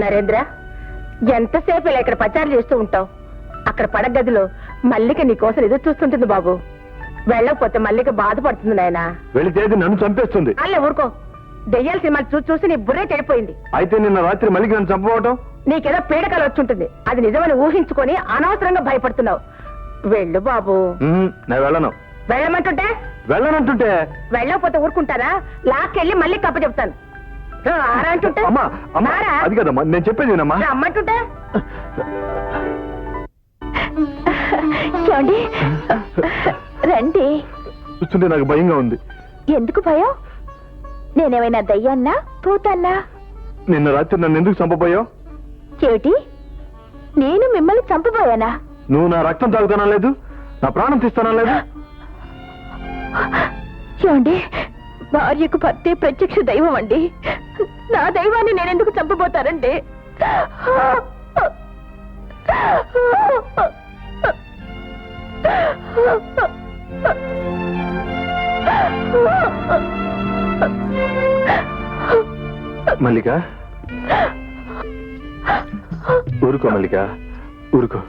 నరేంద్ర, ఎంతసేపు ఇలా ఇక్కడ పచారు చేస్తూ ఉంటావు? అక్కడ పడగ గదిలో మల్లిక నీకోసం ఎదురు చూస్తుంటుంది బాబు. వెళ్ళకపోతే మల్లిక బాధపడుతుంది నాయనా. వెళితే నన్ను చంపేస్తుంది. అల్లే ఊరుకో, దెయ్యాల సినిమాలు చూసి చూసి నీ బుర్రే చెడిపోయింది. అయితే నిన్న రాత్రి మల్లిక నన్ను చంపబోవటం? నీకేదో పీడకలు వచ్చుంటుంది, అది నిజమని ఊహించుకొని అనవసరంగా భయపడుతున్నావు. వెళ్ళు బాబు. నేను వెళ్ళను. వెళ్ళమంటుంటే? వెళ్ళనంటుంటే? వెళ్ళకపోతే ఊరుకుంటారా? లాక్కెళ్ళి మళ్ళీ కప్ప చెప్తాను. అంటుంటే అది కదమ్మా నేను చెప్పేది వినమ్మా. అమ్మంటుంటే చూడండి, రండి. చూస్తుంటే నాకు భయంగా ఉంది. ఎందుకు భయం? నేనేమైనా దయ్యాన్నా పోతాన్నా? నిన్న రాత్రి నన్ను ఎందుకు చంపబోయావు? చెవిటి, నేను మిమ్మల్ని చంపబోయానా? నువ్వు నా రక్తం తాగుతానా లేదు, నా ప్రాణం తీస్తానా లేదు? చూడండి, భార్యకు భర్తే ప్రత్యక్ష దైవం అండి. నా దైవాన్ని నేనెందుకు చంపబోతారండి? మల్లిక, ఊరుకో మల్లిక, ఊరుకో.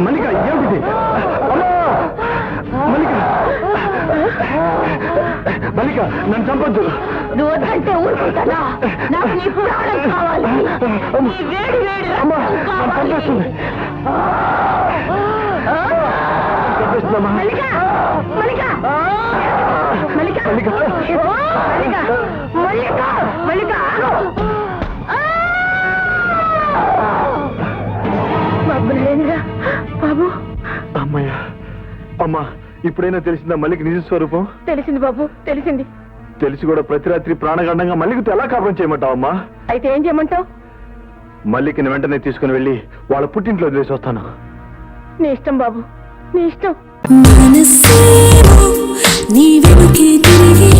మల్లిక, ఏమిటి? మల్లిక, నన్ను చంపొద్దు. నువ్వు వద్దంటే ఊరుకుంటానా? నాకు నీ ప్రాణం కావాలి, నీ వేడి వేడి రక్తం కావాలి. మల్లిక, మల్లిక, మల్లిక, మల్లిక, మల్లిక, మల్లిక, బాబు. అమ్మయ్య, అమ్మా, ఇప్పుడైనా తెలిసిందా మల్లిక నిజ స్వరూపం? తెలిసింది బాబు, తెలిసింది. తెలిసి కూడా ప్రతి రాత్రి ప్రాణగండంగా మల్లికతో ఎలా కాపురం చేయమంటావు అమ్మా? అయితే ఏం చేయమంటావు? మల్లికని వెంటనే తీసుకుని వెళ్ళి వాళ్ళ పుట్టింట్లో వదిలేసి వస్తాను. నీ ఇష్టం బాబు, నీ ఇష్టం. నీ వెనుకే తిరిగే